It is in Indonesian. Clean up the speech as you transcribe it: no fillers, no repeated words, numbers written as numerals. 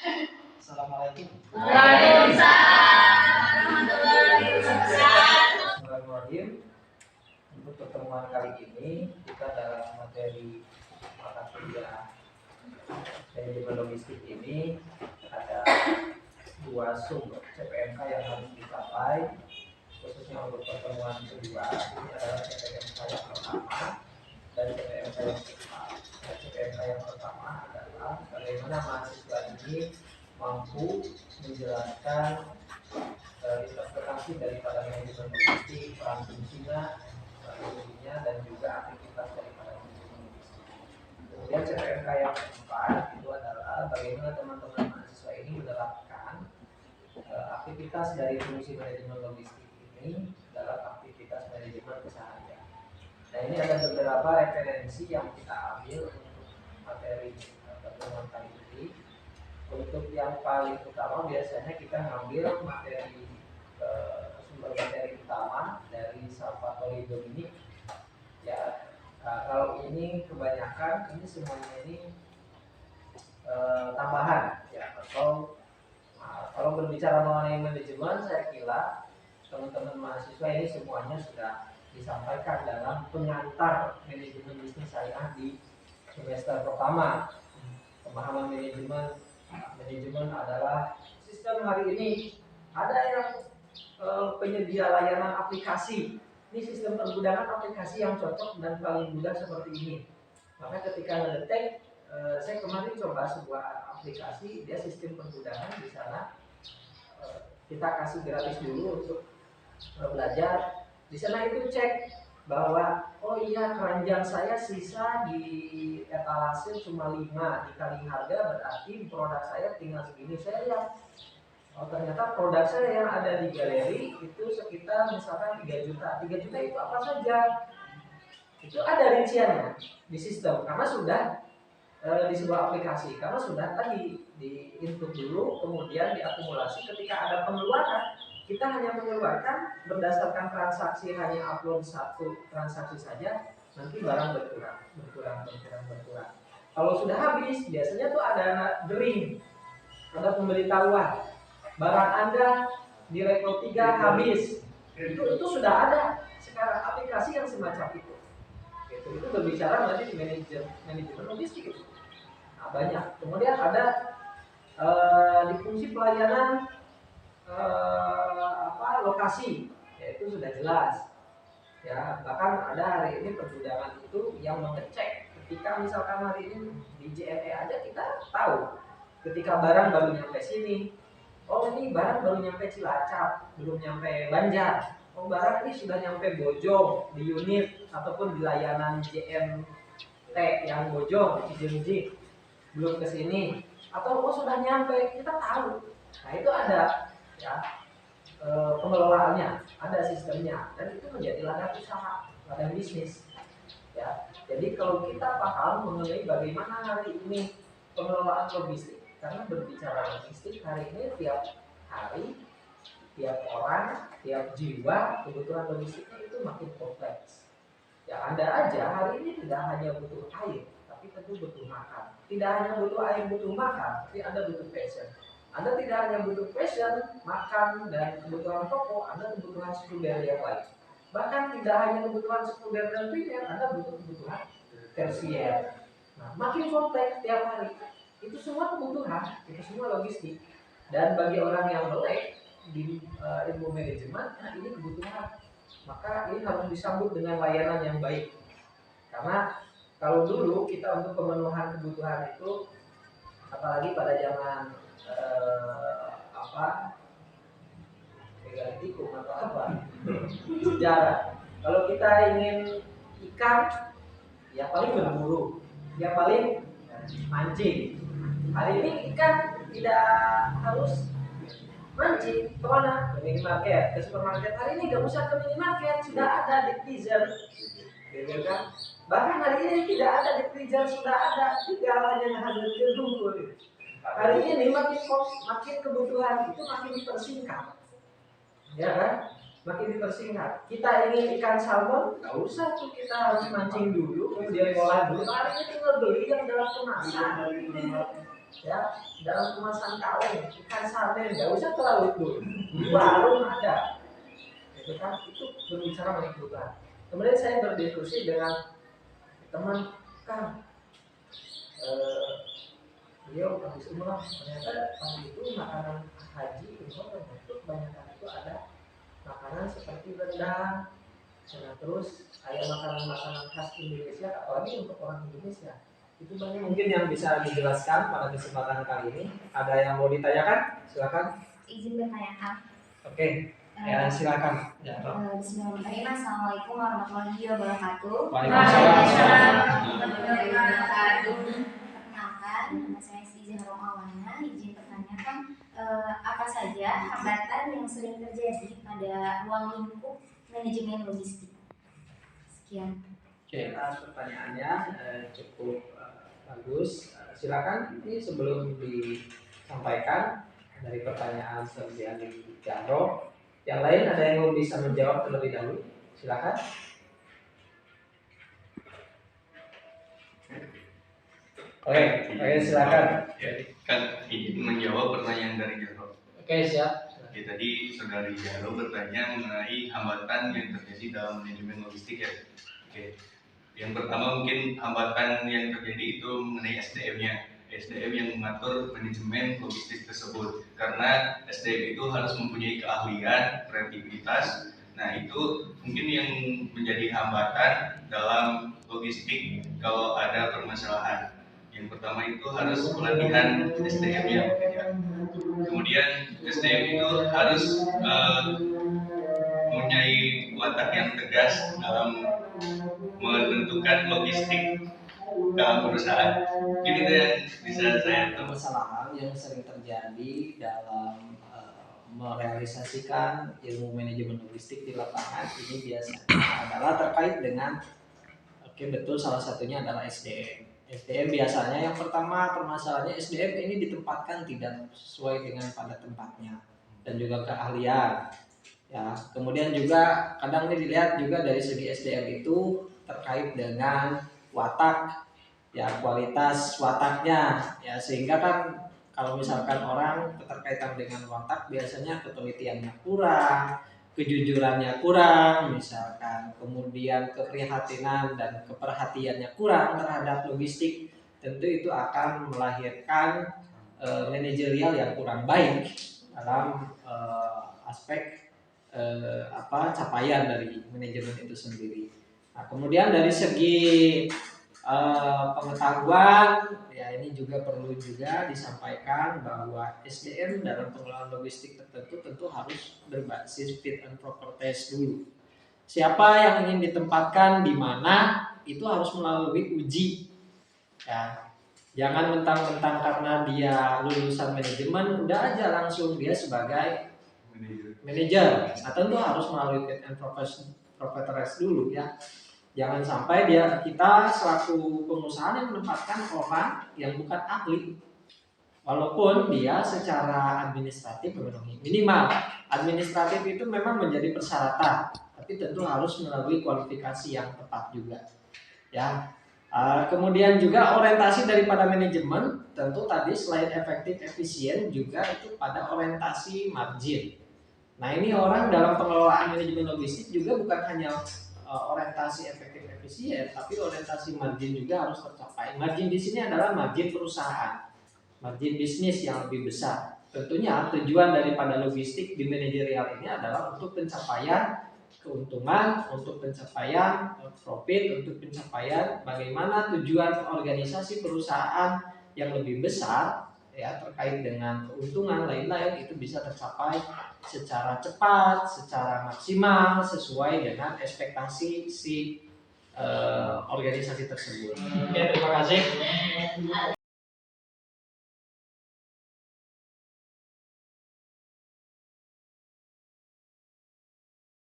Assalamualaikum. Waalaikumsalam warahmatullahi wabarakatuh. Bismillahirrahmanirrahim. Untuk pertemuan kali ini kita dalam materi mata kuliah manajemen logistik ini ada dua sumber CPMK yang harus dicapai, khususnya untuk pertemuan kedua. Ini adalah CPMK yang pertama dan CPMK yang kedua. CPMK yang pertama adalah bagaimana mahasiswa ini mampu menjelaskan interpretasi daripada manajemen logistik, peran fungsinya, dan juga aktivitas daripada manajemen logistik. Kemudian CPMK yang keempat itu adalah bagaimana teman-teman mahasiswa ini menerapkan aktivitas dari fungsi manajemen logistik ini dalam aktivitas manajemen keseharian. Nah, ini ada beberapa referensi yang kita ambil untuk materi pertemuan kali ini. Untuk yang paling utama biasanya kita ngambil sumber materi utama dari Salvatore Dominic. Ya, kalau ini kebanyakan ini semuanya ini tambahan ya, atau kalau berbicara mengenai manajemen, saya kira teman-teman mahasiswa ini semuanya sudah disampaikan dalam pengantar manajemen bisnis syariah di semester pertama. Pemahaman manajemen adalah sistem hari ini ada yang penyedia layanan aplikasi. Ini sistem pergudangan aplikasi yang cocok dan paling mudah seperti ini. Maka ketika ngedetek, saya kemarin coba sebuah aplikasi, dia sistem pergudangan di sana. Kita kasih gratis dulu untuk belajar. Di sana itu cek bahwa oh iya, keranjang saya sisa di etalase cuma 5, dikali harga berarti produk saya tinggal segini. Saya lihat, oh ternyata produk saya yang ada di galeri itu sekitar misalkan 3 juta. 3 juta itu apa saja? Itu ada rinciannya di sistem karena sudah di sebuah aplikasi, karena sudah tadi di input dulu, kemudian diakumulasi. Ketika ada pengeluaran, kita hanya mengeluarkan berdasarkan transaksi, hanya upload satu transaksi saja, nanti barang berkurang. Kalau sudah habis, biasanya tuh ada dering, ada pemberitahuan barang Anda di level 3 habis. Itu sudah ada sekarang aplikasi yang semacam itu. Itu berbicara berarti di manajemen logistik itu. Nah, banyak. Kemudian ada di fungsi pelayanan lokasi, yaitu sudah jelas. Ya, bahkan ada hari ini pergudangan itu yang mengecek ketika misalkan hari ini di JNE aja kita tahu ketika barang baru nyampe sini. Oh, ini barang baru nyampe Cilacap, belum nyampe Banjar. Oh, barang ini sudah nyampe Bojong di unit ataupun di layanan JMT yang Bojong, Cijenjing, belum ke sini. Atau oh sudah nyampe, kita tahu. Nah, itu ada ya pengelolaannya, ada sistemnya, dan itu menjadi ladang usaha, ladang bisnis. Ya, jadi kalau kita paham mengenai bagaimana hari ini pengelolaan logistik, karena berbicara logistik hari ini tiap hari, tiap orang, tiap jiwa kebutuhan logistiknya itu makin kompleks. Ya, Anda aja hari ini tidak hanya butuh air, tapi tentu butuh makan. Tidak hanya butuh air, butuh makan, tapi Anda butuh passion. Anda tidak hanya butuh passion, makan, dan kebutuhan pokok, Anda kebutuhan sekunder yang lain. Bahkan tidak hanya kebutuhan sekunder dan primer, Anda butuh kebutuhan tersier. Nah, makin kompleks tiap hari. Itu semua kebutuhan, itu semua logistik. Dan bagi orang yang melek di ilmu manajemen, nah ini kebutuhan. Maka ini harus disambut dengan layanan yang baik. Karena kalau dulu kita untuk pemenuhan kebutuhan itu, apalagi pada zaman megalitikum atau apa sejarah, kalau kita ingin ikan, ya paling berburu, ya paling mancing. Hari ini ikan tidak harus mancing, kemana? Ke minimarket, ke supermarket. Hari ini nggak usah ke minimarket, sudah ada di freezer, gitu kan? Bahkan hari ini tidak ada di freezer, sudah ada, tinggal hanya harus ditunggu. Hari ini makin kebutuhan itu makin dipersingkat, ya kan? Makin dipersingkat. Kita ingin ikan salmon, nggak usah tuh kita harus mancing dulu, kemudian ngolah dulu. Hari ini tinggal beli yang dalam kemasan. ya dalam kemasan kaleng ikan sarden, nggak usah terlalu dulu, baru ada, itu kan itu berbicara mengenai kebutuhan. Kemudian saya berdiskusi dengan teman Kang, beliau habis umroh, ternyata pas itu makanan haji umroh itu kebanyakan itu ada makanan seperti rendang, nah terus kayak makanan-makanan khas Indonesia, apalagi untuk orang Indonesia itu banyak. Mungkin yang bisa dijelaskan pada kesempatan kali ini, ada yang mau ditanyakan, silakan. Izin bertanyakan. Oke, ya silakan. Ya, Bismillahirrahmanirrahim. Assalamualaikum warahmatullahi wabarakatuh. Waalaikumsalam. Warahmatullahi wabarakatuh. Perkenalkan, nama saya Siti Zahra Maulana. Izin bertanyakan, apa saja hambatan yang sering terjadi pada ruang lingkup manajemen logistik? Sekian. Oke, pertanyaannya cukup bagus. Silakan, ini sebelum disampaikan dari pertanyaan Sergiani Jaro, yang lain ada yang mau bisa menjawab terlebih dahulu? Silakan. Oke, silakan. Ya, kan ingin menjawab pertanyaan dari Jaro. Oke, siap. Oke, tadi saudari Jaro bertanya mengenai hambatan yang terjadi dalam manajemen logistik ya. Oke, yang pertama mungkin hambatan yang terjadi itu mengenai SDM-nya. SDM yang mengatur manajemen logistik tersebut, karena SDM itu harus mempunyai keahlian, kreativitas. Nah, itu mungkin yang menjadi hambatan dalam logistik kalau ada permasalahan. Yang pertama itu harus pelatihan SDM-nya. Kemudian SDM itu harus mempunyai watak yang tegas dalam menentukan logistik dalam perusahaan. Mungkin itu yang bisa saya tahu. Permasalahan yang sering terjadi dalam merealisasikan ilmu manajemen logistik di lapangan ini biasanya adalah terkait dengan, oke betul, salah satunya adalah SDM. SDM biasanya yang pertama permasalahannya SDM ini ditempatkan tidak sesuai dengan pada tempatnya dan juga keahlian. Ya, kemudian juga kadang ini dilihat juga dari segi SDM itu terkait dengan watak, ya kualitas wataknya, ya sehingga kan kalau misalkan orang keterkaitan dengan watak biasanya ketelitiannya kurang, kejujurannya kurang misalkan, kemudian keprihatinan dan keperhatiannya kurang terhadap logistik, tentu itu akan melahirkan manajerial yang kurang baik dalam aspek capaian dari manajemen itu sendiri. Nah, kemudian dari segi pengetahuan, ya ini juga perlu juga disampaikan bahwa SDM dalam pengelolaan logistik tertentu tentu harus berbasis fit and proper test dulu. Siapa yang ingin ditempatkan di mana itu harus melalui uji. Ya, jangan mentang-mentang karena dia lulusan manajemen udah aja langsung dia sebagai manajer. Nah, tentu harus melalui fit and proper test dulu ya. Jangan sampai kita selaku pengusaha yang menempatkan orang yang bukan ahli, walaupun dia secara administratif memenuhi. Minimal administratif itu memang menjadi persyaratan, tapi tentu harus melalui kualifikasi yang tepat juga. Ya. Kemudian juga orientasi daripada manajemen tentu tadi selain efektif efisien juga itu pada orientasi margin. Nah, ini orang dalam pengelolaan manajemen logistik juga bukan hanya orientasi efektif efisien, tapi orientasi margin juga harus tercapai. Margin di sini adalah margin perusahaan, margin bisnis yang lebih besar. Tentunya tujuan daripada logistik di manajerial ini adalah untuk pencapaian keuntungan, untuk pencapaian profit, untuk pencapaian bagaimana tujuan organisasi perusahaan yang lebih besar ya terkait dengan keuntungan lain-lain itu bisa tercapai secara cepat, secara maksimal sesuai dengan ekspektasi si organisasi tersebut. Oke, terima kasih.